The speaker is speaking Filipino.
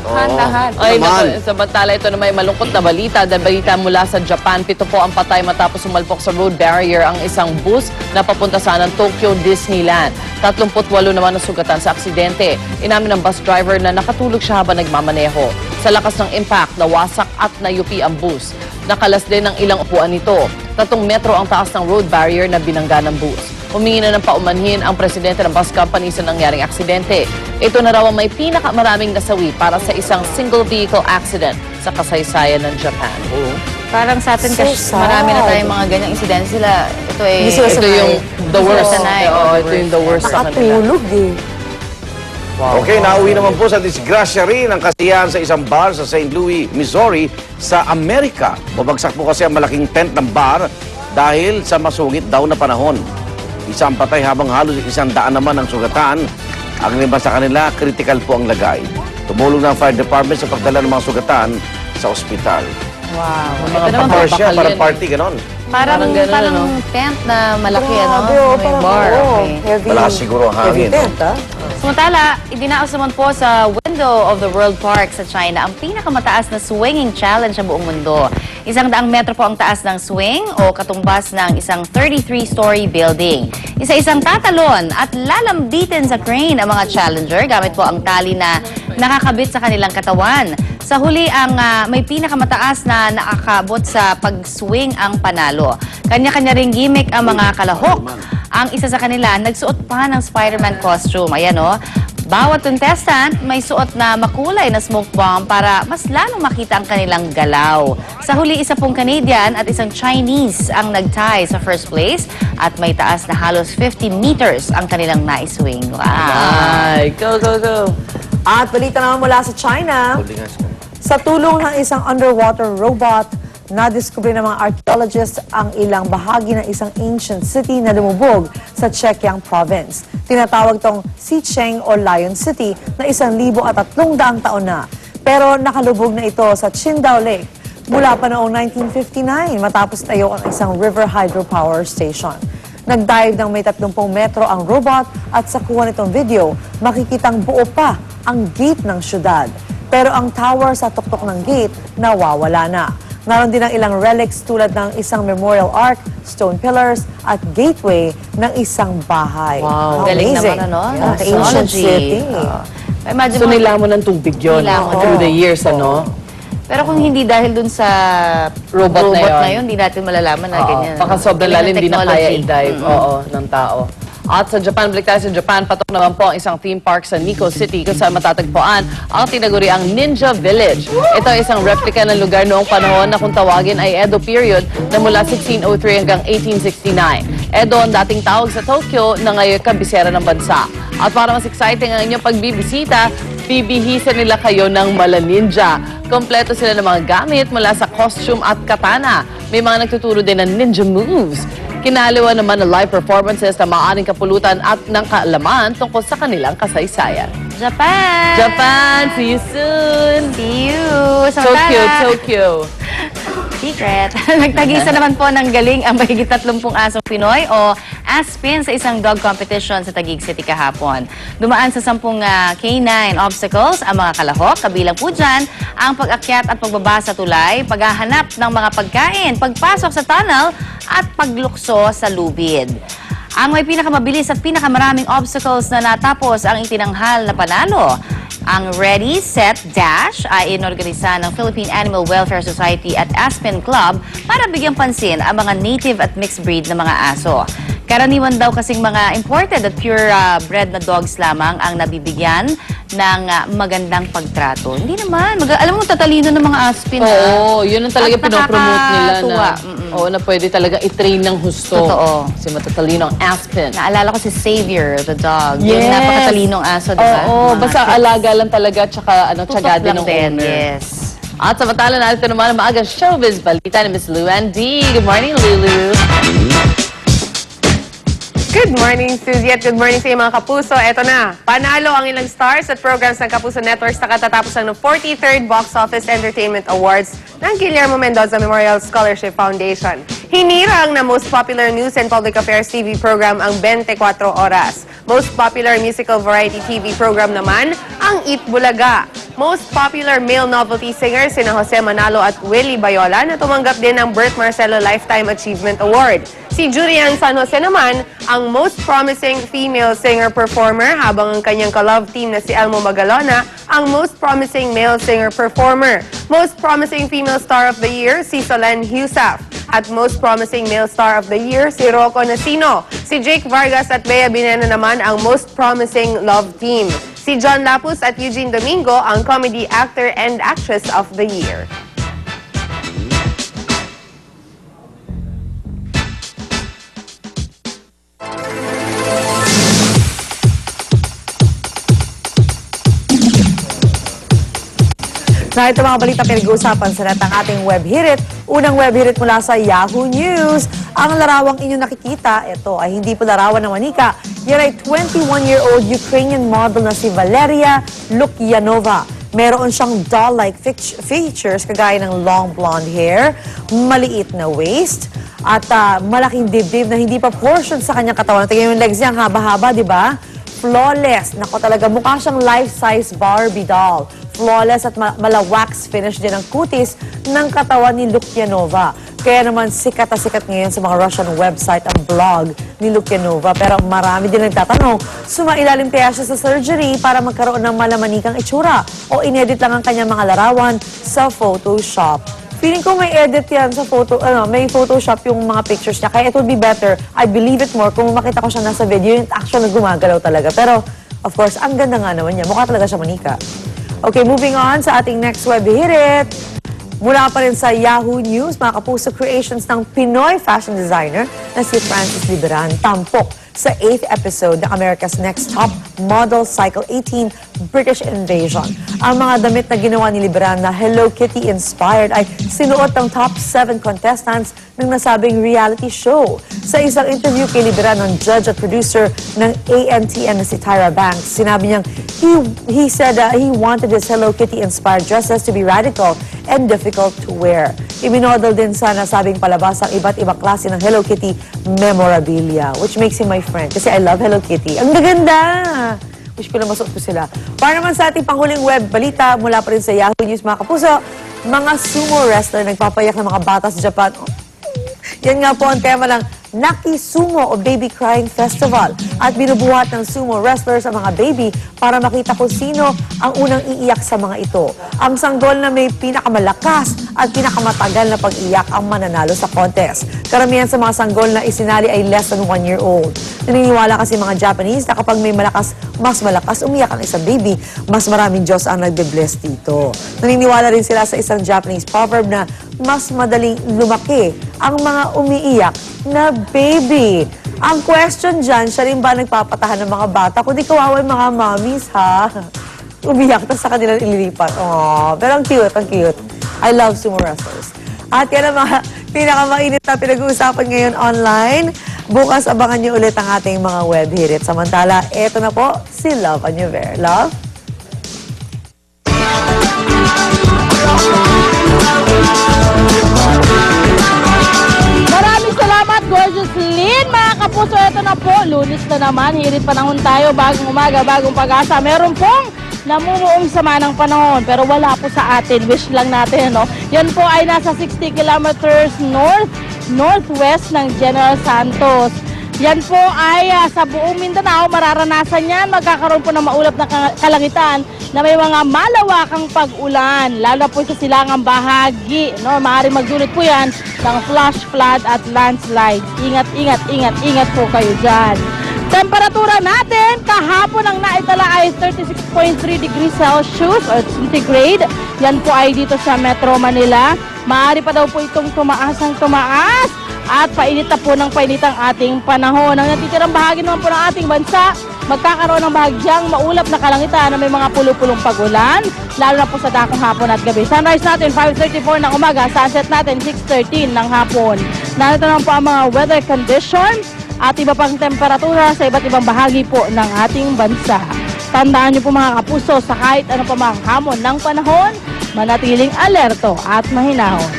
Dahan-dahan. Ay, Naman. naku, samantala ito na may malungkot na balita. Dahil balita mula sa Japan, 7 po ang patay matapos sumalpok sa road barrier ang isang bus na papunta sana ng Tokyo Disneyland. 38 naman ang sugatan sa aksidente. Inamin ng bus driver na nakatulog siya habang nagmamaneho. Sa lakas ng impact, nawasak at nayupi ang bus. Nakalas din ang ilang upuan nito. 3 metro ang taas ng road barrier na binangga ng bus. Humingi na ng paumanhin ang presidente ng bus company sa nangyaring aksidente. Ito na raw ang may pinakamaraming nasawi para sa isang single vehicle accident sa kasaysayan ng Japan. Parang sa atin So kasi sad. marami na tayong mga ganyang insidente sila. Ito ay... Hindi sila Ito sanay. yung the worst. sanay. Oo, ito yung the worst sa kanila. Nakatulog eh. Okay, nauwi naman po sa disgrasya rin ang kasiyahan sa isang bar sa St. Louis, Missouri sa Amerika. Bumagsak po kasi ang malaking tent ng bar dahil sa masugit daw na panahon. Isang patay habang halos 100 naman ang sugatan. Ang liban sa kanila, critical po ang lagay. Tumulong ng fire department sa pagdala ng mga sugatan sa ospital. Wow. Mga Ito naman bakal Parang yan. party, ganon. Parang ganun, parang ano? tent na malaki, ano? Grabe, oh, May parang, bar. oh, Okay. heavy. Malakas siguro ang Heavy hangin. tent, ah. Samantala, idinaos naman po sa window of the World Park sa China ang pinakamataas na swinging challenge sa buong mundo. 100 metro po ang taas ng swing o katumbas ng isang 33-story building. Isa-isang tatalon at lalambitin sa crane ang mga challenger gamit po ang tali na nakakabit sa kanilang katawan. Sa huli, ang may pinakamataas na nakakabot sa pag-swing ang panalo. Kanya-kanya ring gimmick ang mga kalahok. Ang isa sa kanila, nagsuot pa ng Spider-Man costume. Ayan o. Bawat contestant may suot na makulay na smoke bomb para mas lalong makita ang kanilang galaw. Sa huli, isa pong Canadian at isang Chinese ang nag-tie sa first place at may taas na halos 50 meters ang kanilang naiswing. Wow! Ay, go, go, go. At balita naman mula sa China, sa tulong ng isang underwater robot, nadiskubre ng mga archaeologists ang ilang bahagi ng isang ancient city na lumubog sa Zhejiang province. Tinatawag tong Xicheng o Lion City na 1,300 taon na. Pero nakalubog na ito sa Qingdao Lake mula pa noong 1959 matapos tayo ang isang river hydropower station. Nag-dive ng may 30 metro ang robot at sa kuha nitong video, makikitang buo pa ang gate ng syudad. Pero ang tower sa tuktok ng gate nawawala na. Naroon din ang ilang relics tulad ng isang memorial arc, stone pillars, at gateway ng isang bahay. Wow. Galing Amazing. naman, ano? Yeah, the ancient Technology. city. Imagine So, mo, nilamon ng tubig yun Nilamon. through the years, ano? pero kung hindi dahil dun sa Robot na yun. hindi natin malalaman na Oo, ganyan. baka sobrang Galing ng lalim, di na kaya technology. i-dive ng tao. At sa Japan, balik tayo sa Japan, patok naman po ang isang theme park sa Nikko City kung saan matatagpuan ang tinaguriang Ninja Village. Ito ay isang replica ng lugar noong panahon na kung tawagin ay Edo period na mula 1603 hanggang 1869. Edo ang dating tawag sa Tokyo na ngayon kabisera ng bansa. At para mas exciting ang inyong pagbibisita, bibihisan nila kayo ng mala ninja. Kompleto sila ng mga gamit mula sa costume at katana. May mga nagtuturo din ng ninja moves. Kinaliwa naman ng live performances na maaaring kapulutan at ng kaalaman tungkol sa kanilang kasaysayan. Japan! Japan! See you soon! See you! Tokyo, Tokyo! Secret. Nagtagisa naman po ng galing ang mahigit 30 asong Pinoy o Aspin sa isang dog competition sa Taguig City kahapon. Dumaan sa 10 canine obstacles ang mga kalahok. Kabilang po dyan ang pag-akyat at pagbaba sa tulay, paghahanap ng mga pagkain, pagpasok sa tunnel at paglukso sa lubid. Ang may pinakamabilis at pinakamaraming obstacles na natapos ang itinanghal na panalo. Ang Ready, Set, Dash ay inorganisa ng Philippine Animal Welfare Society at Aspen Club para bigyang pansin ang mga native at mixed breed na mga aso. Karaniwan daw kasing mga imported at pure bred na dogs lamang ang nabibigyan ng magandang pagtrato. Hindi naman. Alam mo, tatalino ng mga Aspen. Oo, yun ang talaga At pinopromote nila na, nakakatuwa. oo, na pwede talaga i-train ng husto. Totoo. Kasi matatalino ang Aspen. Naalala ko si Xavier, the dog. Yung Yes. napakatalinong aso, di ba? Oo, Mga basta kids. alaga lang talaga, tsaka Tutok tsaga din lang ng din, owner. yes. At samantala natin naman ang maagang showbiz balita ni Miss Luan D. Good morning, Lulu. Good morning, Suzy, at good morning sa iyo mga kapuso. Eto na, panalo ang ilang stars at programs ng Kapuso Network sa katatapos ng 43rd Box Office Entertainment Awards ng Guillermo Mendoza Memorial Scholarship Foundation. Hinirang na Most Popular News and Public Affairs TV program ang 24 Oras. Most Popular Musical Variety TV program naman ang Eat Bulaga. most popular male novelty singers sina Jose Manalo at Willie Bayola na tumanggap din ng Bert Marcelo Lifetime Achievement Award. Si Julian San Jose naman ang most promising female singer-performer habang ang kanyang ka-love team na si Elmo Magalona ang most promising male singer-performer. Most promising female star of the year si Solen Husaf at most promising male star of the year si Rocco Nacino. Si Jake Vargas at Bea Binena naman ang most promising love team. Si John Lapus at Eugene Domingo ang comedy actor and actress of the year. Na ito mga balita pinag-uusapan sa lahat ng ating web hirit. Unang web hirit mula sa Yahoo News. Ang larawang inyong nakikita, ito ay hindi po larawan ng manika. Yan ay 21-year-old Ukrainian model na si Valeria Lukyanova. Meron siyang doll-like features kagaya ng long blonde hair, maliit na waist, at malaking dibdib na hindi pa portion sa kanyang katawan. Tingnan yung legs niya, ang haba-haba, di ba? Flawless. Nako talaga, mukha siyang life-size Barbie doll. Flawless at mala-wax finish din ang kutis ng katawan ni Lukyanova. Kaya naman sikat na sikat ngayon sa mga Russian website ang blog ni Lukyanova. Pero marami din nagtatanong, sumailalim kaya siya sa surgery para magkaroon ng malamanikang itsura o inedit lang ang kanyang mga larawan sa Photoshop. Feeling ko may edit yan sa may Photoshop yung mga pictures niya. Kaya it would be better, I believe it more, kung makita ko siya nasa video, yung actual na gumagalaw talaga. Pero, of course, ang ganda nga naman niya. Mukha talaga siya manika. Okay, moving on sa ating next web hirit. Mula pa rin sa Yahoo News, mga kapuso, creations ng Pinoy fashion designer na si Francis Liberan tampok sa 8th episode ng America's Next Top Model Cycle 18 British Invasion. Ang mga damit na ginawa ni Liberan na Hello Kitty inspired ay sinuot ng top 7 contestants ng nasabing reality show. Sa isang interview kay Liberan ng judge at producer ng ANTN na si Tyra Banks, sinabi niyang he said he wanted his Hello Kitty inspired dresses to be radical and difficult to wear. Iminodel din sa nasabing palabas ang iba't ibang klase ng Hello Kitty memorabilia, which makes him my friend kasi I love Hello Kitty. Ang gaganda! Wish ko na masuot ko sila. Para naman sa ating panghuling web balita, mula pa rin sa Yahoo News, mga kapuso, mga sumo wrestler nagpapayak ng mga bata sa Japan. Yan nga po ang tema ng Naki Sumo o Baby Crying Festival. At binubuhat ng sumo wrestlers ang mga baby para makita kung sino ang unang iiyak sa mga ito. Ang sanggol na may pinakamalakas at pinakamatagal na pag-iyak ang mananalo sa contest. Karamihan sa mga sanggol na isinali ay less than 1 year old. Naniniwala kasi mga Japanese na kapag may mas malakas umiyak ang isang baby, mas maraming Diyos ang nagbe-bless dito. Naniniwala rin sila sa isang Japanese proverb na mas madaling lumaki ang mga umiiyak na baby. Ang question dyan, siya rin ba nagpapatahan ng mga bata? Kundi kawawa yung mga mommies, ha? Umiyak, tapos sa kanila ililipat. Aww, pero ang cute, ang cute. I love sumo wrestlers. At yan ang mga pinakamainit na pinag-uusapan ngayon online. Bukas abangan niyo ulit ang ating mga web hirit. Samantala, eto na po si Love Anyover. Love? Maraming salamat, Gorgeous Lynn. Mga kapuso, ito na po. Lunes na naman. Hirit panahon tayo. Bagong umaga, bagong pag-asa. Meron pong namumuong sama ng panahon. Pero wala po sa atin. Wish lang natin, no? Yan po ay nasa 60 kilometers northwest ng General Santos. Yan po ay sa buong Mindanao, mararanasan yan. Magkakaroon po ng maulap na kalangitan na may mga malawakang pag-ulan. Lalo po sa silangang bahagi. No? Maaaring magdulot po yan ng flash flood at landslide. Ingat po kayo dyan. Temperatura natin, kahapon ang naitala ay 36.3 degrees Celsius or centigrade. Yan po ay dito sa Metro Manila. Maaari pa daw po itong tumaas at painit na po ng painit ang ating panahon. Ang natitirang bahagi naman po ng ating bansa, magkakaroon ng bahagyang maulap na kalangitan na may mga pulupulong pag-ulan, lalo na po sa dakong hapon at gabi. Sunrise natin 5:34 ng umaga, sunset natin 6:13 ng hapon. Narito naman po ang mga weather conditions at iba pang temperatura sa iba't ibang bahagi po ng ating bansa. Tandaan niyo po mga kapuso, sa kahit ano pa mang hamon ng panahon, manatiling alerto at mahinahon.